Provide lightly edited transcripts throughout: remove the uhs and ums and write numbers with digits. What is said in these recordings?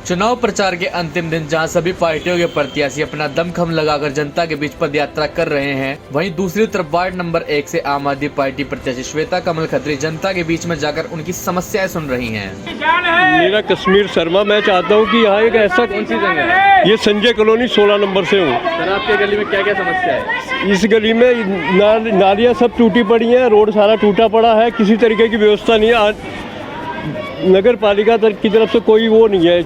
चुनाव प्रचार के अंतिम दिन जहां सभी पार्टियों के प्रत्याशी अपना दमखम लगाकर जनता के बीच पद यात्रा कर रहे हैं, वहीं दूसरी तरफ वार्ड नंबर 1 से आम आदमी पार्टी प्रत्याशी श्वेता कमल खत्री जनता के बीच में जाकर उनकी समस्याएं सुन रही हैं। मेरा कश्मीर शर्मा, मैं चाहता हूं कि यहाँ एक ऐसा कौन सी जगह है? ये संजय कॉलोनी 16 नंबर से हूँ। सर, आपके गली में क्या क्या समस्या है? इस गली में नालियाँ सब टूटी पड़ी हैं, रोड सारा टूटा पड़ा है, किसी तरीके की व्यवस्था नहीं है। नगर पालिका की तरफ से कोई वो नहीं है,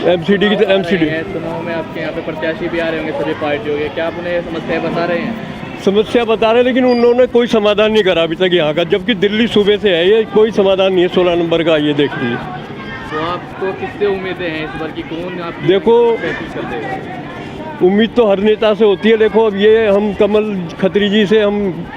एमसीडी की एमसीडी। चुनाव में आपके यहाँ पे प्रत्याशी भी आ रहे होंगे सभी पार्टियों के, क्या आप उन्हें समस्याएं बता रहे हैं? समस्या बता रहे हैं, लेकिन उन्होंने कोई समाधान नहीं करा अभी तक यहाँ का, जबकि दिल्ली सूबे से है ये, कोई समाधान नहीं है 16 नंबर का। ये देख लीजिए। तो आपको किससे उम्मीदें हैं इस बार की, कौन आप देखो कर देगा? उम्मीद तो हर नेता से होती है। देखो अब ये हम कमल खत्री जी से हम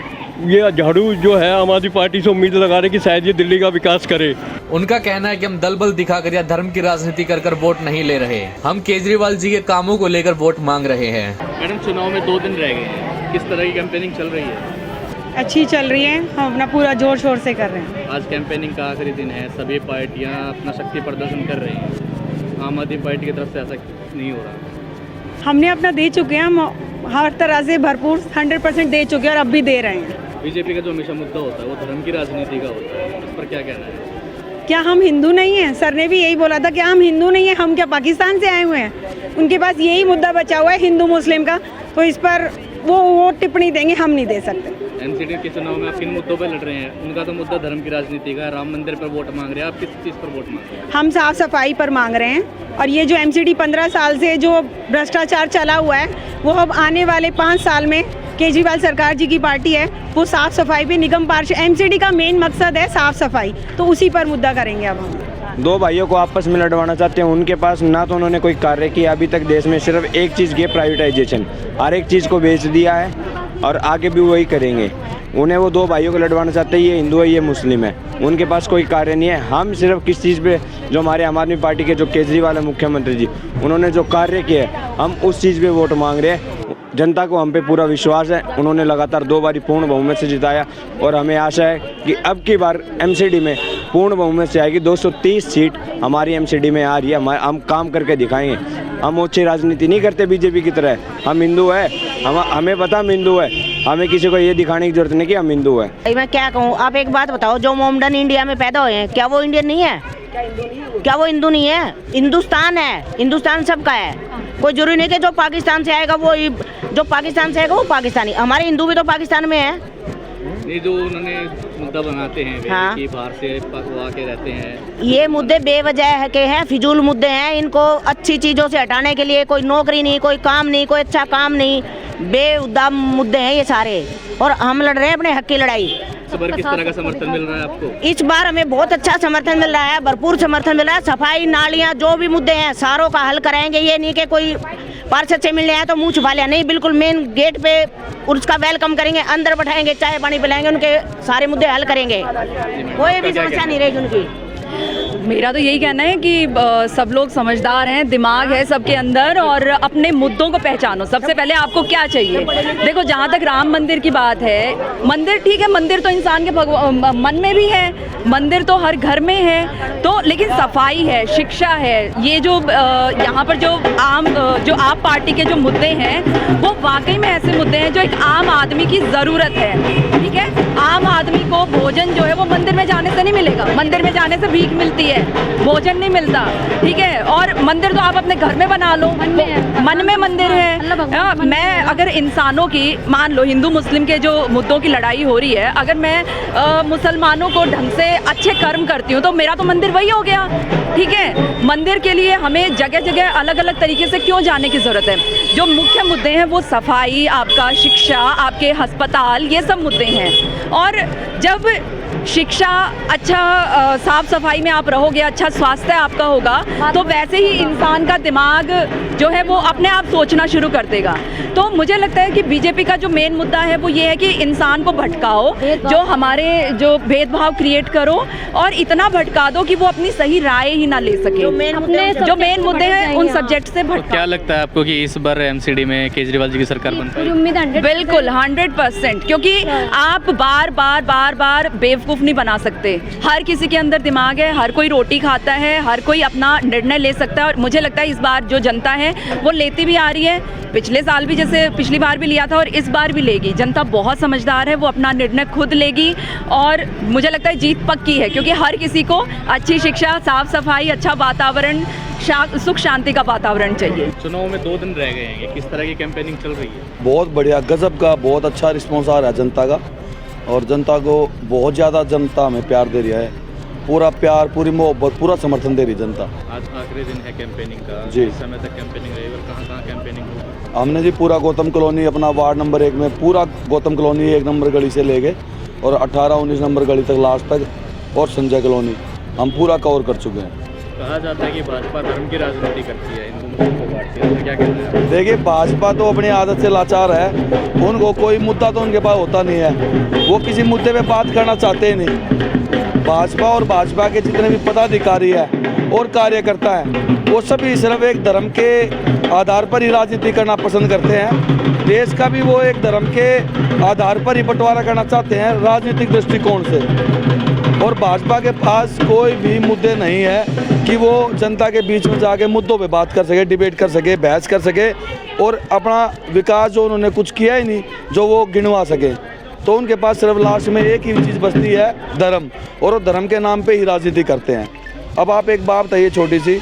ये झाड़ू जो है आम आदमी पार्टी से उम्मीद लगा रहे कि शायद ये दिल्ली का विकास करे। उनका कहना है कि हम दल बल दिखाकर या धर्म की राजनीति कर वोट नहीं ले रहे, हम केजरीवाल जी के कामों को लेकर वोट मांग रहे हैं। मैडम, चुनाव में 2 दिन रह गए हैं, किस तरह की कैंपेनिंग चल रही है? अच्छी चल रही है, हम अपना पूरा जोर शोर से कर रहे हैं। आज कैंपेनिंग का आखिरी दिन है, सभी पार्टियां अपना शक्ति प्रदर्शन कर रही हैं। आम आदमी पार्टी की तरफ से ऐसा नहीं हो रहा। हमने अपना दे चुके हैं, हम हर तरह से भरपूर 100% दे चुके हैं और अब भी दे रहे हैं। बीजेपी का जो हमेशा मुद्दा होता है वो धर्म की राजनीति का होता है, इस पर क्या कहना है? क्या हम हिंदू नहीं हैं? सर ने भी यही बोला था कि हम हिंदू नहीं हैं, हम क्या पाकिस्तान से आए हुए हैं? उनके पास यही मुद्दा बचा हुआ है हिंदू मुस्लिम का, तो इस पर वो टिप्पणी देंगे, हम नहीं दे सकते। एमसीडी के चुनाव में आप किन मुद्दों पर लड़ रहे हैं? उनका तो मुद्दा धर्म की राजनीति का है, राम मंदिर पर वोट मांग रहे हैं, आप किस चीज़ पर वोट मांग रहे हैं? हम साफ सफाई पर मांग रहे हैं, और ये जो एमसीडी 15 साल से जो भ्रष्टाचार चला हुआ है वो अब आने वाले 5 साल में केजरीवाल सरकार जी की पार्टी है, वो साफ सफाई पे निगम पार्षद, एमसीडी का मेन मकसद है साफ सफाई, तो उसी पर मुद्दा करेंगे अब हम। 2 भाइयों को आपस में लड़वाना चाहते हैं। उनके पास ना तो उन्होंने कोई कार्य किया अभी तक, देश में सिर्फ एक चीज़ की प्राइवेटाइजेशन, हर एक चीज़ को बेच दिया है और आगे भी वही करेंगे। उन्हें वो 2 भाइयों को लड़वाना चाहते हैं, ये हिंदू है ये मुस्लिम है, उनके पास कोई कार्य नहीं है। हम सिर्फ किस चीज़ पे, जो हमारे आम आदमी पार्टी के जो केजरीवाल है मुख्यमंत्री जी, उन्होंने जो कार्य किए हम उस चीज़ पे वोट मांग रहे हैं। जनता को हम पे पूरा विश्वास है, उन्होंने लगातार 2 बारी पूर्ण बहुमत से जिताया और हमें आशा है कि अब की बार एमसीडी में पूर्ण बहुमत से आएगी। 230 सीट हमारी एमसीडी में आ रही है, हम काम करके दिखाएंगे। हम अच्छी राजनीति नहीं करते बीजेपी की तरह, हम हिंदू है, हमें पता हम हिंदू है, हमें किसी को ये दिखाने की जरूरत नहीं कि हम हिंदू है। मैं क्या कहूँ, आप एक बात बताओ, जो मोमडन इंडिया में पैदा हुए हैं क्या वो इंडियन नहीं है? क्या वो हिंदू नहीं है? हिंदुस्तान है, हिंदुस्तान सबका है, कोई जरूरी नहीं कि जो पाकिस्तान से आएगा वो पाकिस्तानी। हमारे हिंदू भी तो पाकिस्तान में है। ये जो उन्होंने मुद्दा बनाते हैं हाँ। कि बाहर से आके रहते हैं, ये मुद्दे बेवजह के हैं, फिजूल मुद्दे हैं। इनको अच्छी चीज़ों से हटाने के लिए कोई नौकरी नहीं, कोई काम नहीं, कोई अच्छा काम नहीं, बेहुदा मुद्दे हैं ये सारे, और हम लड़ रहे हैं अपने हक की लड़ाई। इस बार किस तरह का समर्थन मिल रहा है आपको? इस बार हमें बहुत अच्छा समर्थन मिल रहा है, भरपूर समर्थन मिल रहा है। सफाई, नालियाँ, जो भी मुद्दे हैं सारों का हल कराएंगे। ये नहीं कि कोई पार्षद से मिलने आया तो मुँह छुपा लिया, नहीं, बिल्कुल मेन गेट पे उसका वेलकम करेंगे, अंदर बैठाएंगे, चाय पानी पिलाएंगे, उनके सारे मुद्दे हल करेंगे, कोई भी समस्या नहीं रहेगी उनकी। मेरा तो यही कहना है कि सब लोग समझदार हैं, दिमाग है सबके अंदर, और अपने मुद्दों को पहचानो। सबसे पहले आपको क्या चाहिए? देखो, जहाँ तक राम मंदिर की बात है, मंदिर ठीक है, मंदिर तो इंसान के मन में भी है, मंदिर तो हर घर में है, तो लेकिन सफाई है, शिक्षा है, ये जो यहाँ पर जो आप पार्टी के जो मुद्दे हैं वो वाकई में ऐसे मुद्दे हैं जो एक आम आदमी की ज़रूरत है। ठीक है, आम आदमी को भोजन जो है वो मंदिर में जाने से नहीं मिलेगा, मंदिर में जाने से भीख मिलती है, भोजन नहीं मिलता। ठीक है, और मंदिर तो आप अपने घर में बना लो, मन में मंदिर है। मैं अगर इंसानों की, मान लो हिंदू मुस्लिम के जो मुद्दों की लड़ाई हो रही है, अगर मैं मुसलमानों को ढंग से अच्छे कर्म करती हूँ तो मेरा तो मंदिर वही हो गया। ठीक है, मंदिर के लिए हमें जगह जगह अलग अलग तरीके से क्यों जाने की ज़रूरत है? जो मुख्य मुद्दे हैं वो सफाई, आपका शिक्षा, आपके अस्पताल, ये सब मुद्दे हैं। और जब शिक्षा अच्छा, साफ सफाई में आप रहोगे, अच्छा स्वास्थ्य आपका होगा, तो वैसे ही इंसान का दिमाग जो है वो अपने आप सोचना शुरू कर देगा। तो मुझे लगता है कि बीजेपी का जो मेन मुद्दा है वो ये है कि इंसान को भटकाओ, जो भेदभाव क्रिएट करो, और इतना भटका दो कि वो अपनी सही राय ही ना ले सके। जो मेन मुद्दे हैं उन सब्जेक्ट से भटका। क्या लगता है आपको कि इस बार एमसीडी में केजरीवाल जी की सरकार बन पाएगी? बिल्कुल 100%, क्योंकि आप बार बार बेवकूफ़ बेवकूफ़ नहीं बना सकते। हर किसी के अंदर दिमाग है, हर कोई रोटी खाता है, हर कोई अपना निर्णय ले सकता है। और मुझे लगता है इस बार जो जनता है वो लेती भी आ रही है, पिछले साल भी जैसे पिछली बार भी लिया था और इस बार भी लेगी। जनता बहुत समझदार है, वो अपना निर्णय खुद लेगी और मुझे लगता है जीत पक्की है, क्योंकि हर किसी को अच्छी शिक्षा, साफ सफाई, अच्छा वातावरण, सुख शांति का वातावरण चाहिए। चुनाव में 2 दिन रह गए हैं, किस तरह की कैंपेनिंग चल रही है? बहुत बढ़िया, गजब का, बहुत अच्छा रिस्पॉन्स आ रहा है जनता का, और जनता को बहुत ज़्यादा जनता हमें प्यार दे रही है, पूरा प्यार, पूरी मोहब्बत, पूरा समर्थन दे रही जनता। आज आखिरी दिन है कैंपेनिंग का, जी। इस समय तक कैंपेनिंग रहेगी और कहाँ कैंपेनिंग होगी? हमने जी पूरा गौतम कॉलोनी, अपना वार्ड नंबर 1 में पूरा गौतम कॉलोनी 1 नंबर गली से ले गए और 18-19 नंबर गली तक लास्ट तक, और संजय कॉलोनी हम पूरा कवर कर चुके हैं। कहा जाता है कि भाजपा धर्म की राजनीति करती है, हिंदू मुस्लिम को बांटती है, तो क्या कहते हैं आप? देखिए, भाजपा तो अपनी आदत से लाचार है, उनको कोई मुद्दा तो उनके पास होता नहीं है, वो किसी मुद्दे पे बात करना चाहते ही नहीं। भाजपा और भाजपा के जितने भी पदाधिकारी है और कार्यकर्ता हैं, वो सभी सिर्फ एक धर्म के आधार पर ही राजनीति करना पसंद करते हैं। देश का भी वो एक धर्म के आधार पर ही बंटवारा करना चाहते हैं राजनीतिक दृष्टिकोण से, और भाजपा के पास कोई भी मुद्दे नहीं है कि वो जनता के बीच में जाके मुद्दों पे बात कर सके, डिबेट कर सके, बहस कर सके, और अपना विकास जो उन्होंने कुछ किया ही नहीं जो वो गिनवा सके। तो उनके पास सिर्फ लास्ट में एक ही चीज़ बचती है, धर्म, और वो धर्म के नाम पे ही राजनीति करते हैं। अब आप एक बात बताइए छोटी सी,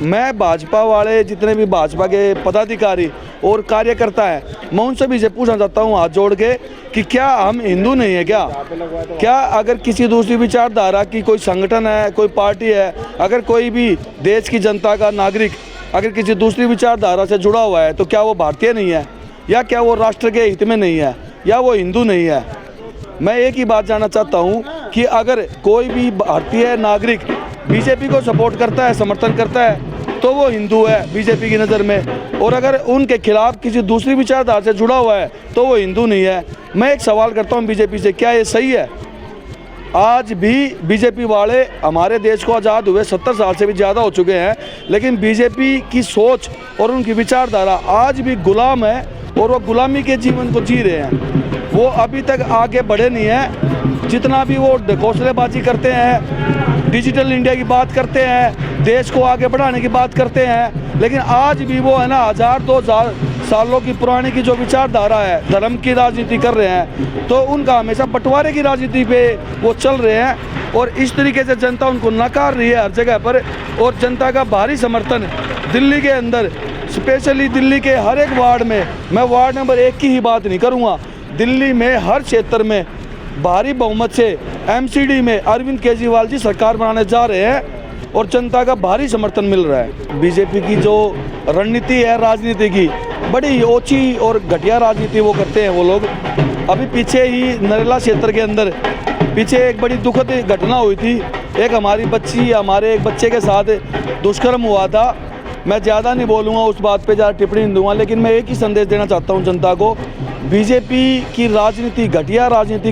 मैं भाजपा वाले जितने भी भाजपा के पदाधिकारी और कार्यकर्ता हैं, मैं उन सभी से पूछना चाहता हूँ हाथ जोड़ के कि क्या हम हिंदू नहीं है क्या अगर किसी दूसरी विचारधारा की कोई संगठन है, कोई पार्टी है, अगर कोई भी देश की जनता का नागरिक अगर किसी दूसरी विचारधारा से जुड़ा हुआ है, तो क्या वो भारतीय नहीं है, या क्या वो राष्ट्र के हित में नहीं है, या वो हिंदू नहीं है? मैं एक ही बात जानना चाहता हूँ कि अगर कोई भी भारतीय नागरिक बीजेपी को सपोर्ट करता है, समर्थन करता है, तो वो हिंदू है बीजेपी की नज़र में, और अगर उनके खिलाफ किसी दूसरी विचारधारा से जुड़ा हुआ है तो वो हिंदू नहीं है। मैं एक सवाल करता हूँ बीजेपी से, क्या ये सही है? आज भी बीजेपी वाले हमारे देश को आज़ाद हुए 70 साल से भी ज़्यादा हो चुके हैं, लेकिन बीजेपी की सोच और उनकी विचारधारा आज भी गुलाम है, और वो गुलामी के जीवन को जी रहे हैं। वो अभी तक आगे बढ़े नहीं हैं। जितना भी वो घोंसलेबाजी करते हैं, डिजिटल इंडिया की बात करते हैं, देश को आगे बढ़ाने की बात करते हैं, लेकिन आज भी वो है ना 1000-2000 सालों की पुरानी की जो विचारधारा है, धर्म की राजनीति कर रहे हैं। तो उनका हमेशा बंटवारे की राजनीति पे वो चल रहे हैं, और इस तरीके से जनता उनको नकार रही है हर जगह पर। और जनता का भारी समर्थन दिल्ली के अंदर, स्पेशली दिल्ली के हर एक वार्ड में, मैं वार्ड नंबर 1 की ही बात नहीं करूँगा, दिल्ली में हर क्षेत्र में भारी बहुमत से एमसीडी में अरविंद केजरीवाल जी सरकार बनाने जा रहे हैं, और जनता का भारी समर्थन मिल रहा है। बीजेपी की जो रणनीति है राजनीति की, बड़ी ओछी और घटिया राजनीति वो करते हैं वो लोग। अभी पीछे ही नरेला क्षेत्र के अंदर पीछे एक बड़ी दुखद घटना हुई थी, एक हमारी बच्ची, हमारे एक बच्चे के साथ दुष्कर्म हुआ था। मैं ज़्यादा नहीं बोलूँगा उस बात पे, ज़्यादा टिप्पणी नहीं दूंगा, लेकिन मैं एक ही संदेश देना चाहता हूँ जनता को, बीजेपी की राजनीति,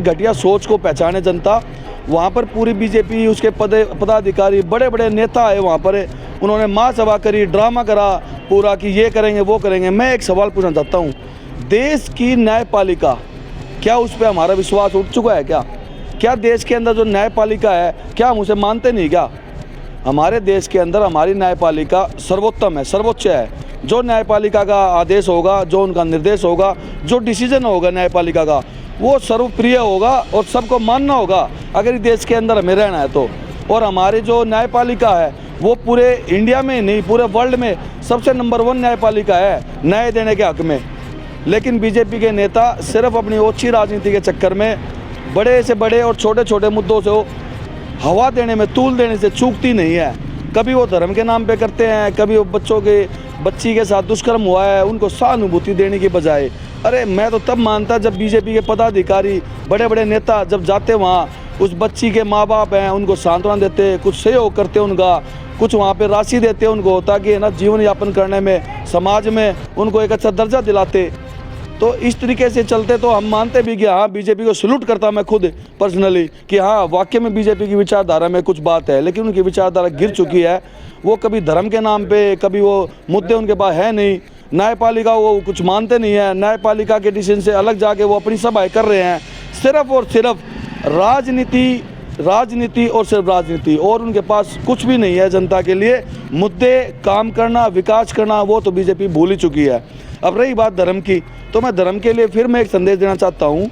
घटिया सोच को पहचाने जनता। वहाँ पर पूरी बीजेपी, उसके पदाधिकारी, बड़े बड़े नेता है वहाँ पर, उन्होंने महासभा करी, ड्रामा करा पूरा कि ये करेंगे वो करेंगे। मैं एक सवाल पूछना चाहता हूँ, देश की न्यायपालिका, क्या उस पर हमारा विश्वास उठ चुका है? क्या देश के अंदर जो न्यायपालिका है, क्या हम उसे मानते नहीं? क्या हमारे देश के अंदर हमारी न्यायपालिका सर्वोत्तम है, सर्वोच्च है। जो न्यायपालिका का आदेश होगा, जो उनका निर्देश होगा, जो डिसीजन होगा न्यायपालिका का, वो सर्वप्रिय होगा और सबको मानना होगा अगर इस देश के अंदर हमें रहना है तो। और हमारी जो न्यायपालिका है वो पूरे इंडिया में नहीं, पूरे वर्ल्ड में सबसे नंबर 1 न्यायपालिका है न्याय देने के हक में। लेकिन बीजेपी के नेता सिर्फ अपनी ओछी राजनीति के चक्कर में बड़े से बड़े और छोटे छोटे मुद्दों से हवा देने में, तूल देने से चूकती नहीं है। कभी वो धर्म के नाम पे करते हैं, कभी वो बच्ची के साथ दुष्कर्म हुआ है उनको सहानुभूति देने की बजाय। अरे मैं तो तब मानता जब बीजेपी के पदाधिकारी, बड़े बड़े नेता जब जाते वहाँ, उस बच्ची के माँ बाप हैं उनको सांत्वना देते, कुछ सहयोग करते उनका, कुछ वहाँ पे राशि देते उनको, ताकि है ना जीवन यापन करने में, समाज में उनको एक अच्छा दर्जा दिलाते। तो इस तरीके से चलते तो हम मानते भी कि हाँ, बीजेपी को सल्यूट करता मैं खुद पर्सनली कि हाँ वाकई में बीजेपी की विचारधारा में कुछ बात है। लेकिन उनकी विचारधारा गिर चुकी है। वो कभी धर्म के नाम पे, कभी वो मुद्दे उनके पास है नहीं। न्यायपालिका वो कुछ मानते नहीं है, न्यायपालिका के डिसीजन से अलग जाके वो अपनी सभाएं कर रहे हैं। सिर्फ और सिर्फ राजनीति राजनीति और सिर्फ राजनीति, और उनके पास कुछ भी नहीं है जनता के लिए मुद्दे, काम करना, विकास करना, वो तो बीजेपी भूल ही चुकी है। अब रही बात धर्म की, तो मैं धर्म के लिए फिर मैं एक संदेश देना चाहता हूँ।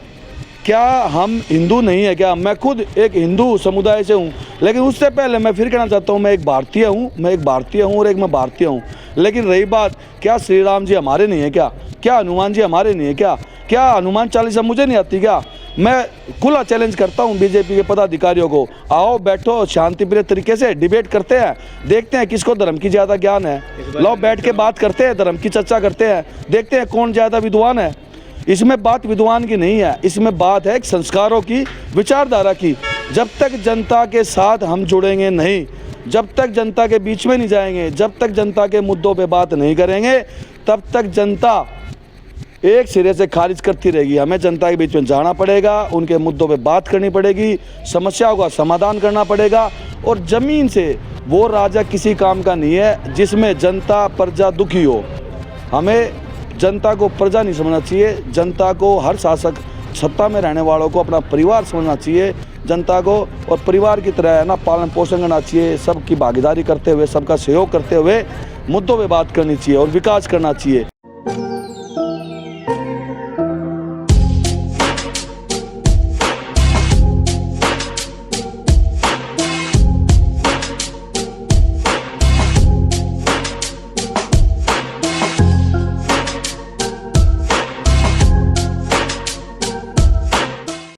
क्या हम हिंदू नहीं है क्या? मैं खुद एक हिंदू समुदाय से हूँ, लेकिन उससे पहले मैं फिर कहना चाहता हूँ मैं एक भारतीय हूँ, और एक मैं भारतीय हूँ। लेकिन रही बात, क्या श्री राम जी हमारे नहीं है क्या? क्या हनुमान जी हमारे नहीं है क्या? क्या हनुमान चालीसा मुझे नहीं आती क्या? मैं खुला चैलेंज करता हूं बीजेपी के पदाधिकारियों को, आओ बैठो शांतिप्रिय तरीके से डिबेट करते हैं, देखते हैं किसको धर्म की ज़्यादा ज्ञान है। लो बैठ के बात करते हैं, धर्म की चर्चा करते हैं, देखते हैं कौन ज़्यादा विद्वान है। इसमें बात विद्वान की नहीं है, इसमें बात है संस्कारों की, विचारधारा की। जब तक जनता के साथ हम जुड़ेंगे नहीं, जब तक जनता के बीच में नहीं जाएंगे, जब तक जनता के मुद्दों पे बात नहीं करेंगे, तब तक जनता एक सिरे से खारिज करती रहेगी। हमें जनता के बीच में जाना पड़ेगा, उनके मुद्दों पे बात करनी पड़ेगी, समस्याओं का समाधान करना पड़ेगा। और ज़मीन से वो राजा किसी काम का नहीं है जिसमें जनता प्रजा दुखी हो। हमें जनता को प्रजा नहीं समझना चाहिए, जनता को, हर शासक सत्ता में रहने वालों को अपना परिवार समझना चाहिए। जनता को और परिवार की तरह है ना पालन पोषण करना चाहिए, सबकी भागीदारी करते हुए, सबका सहयोग करते हुए मुद्दों पे बात करनी चाहिए और विकास करना चाहिए।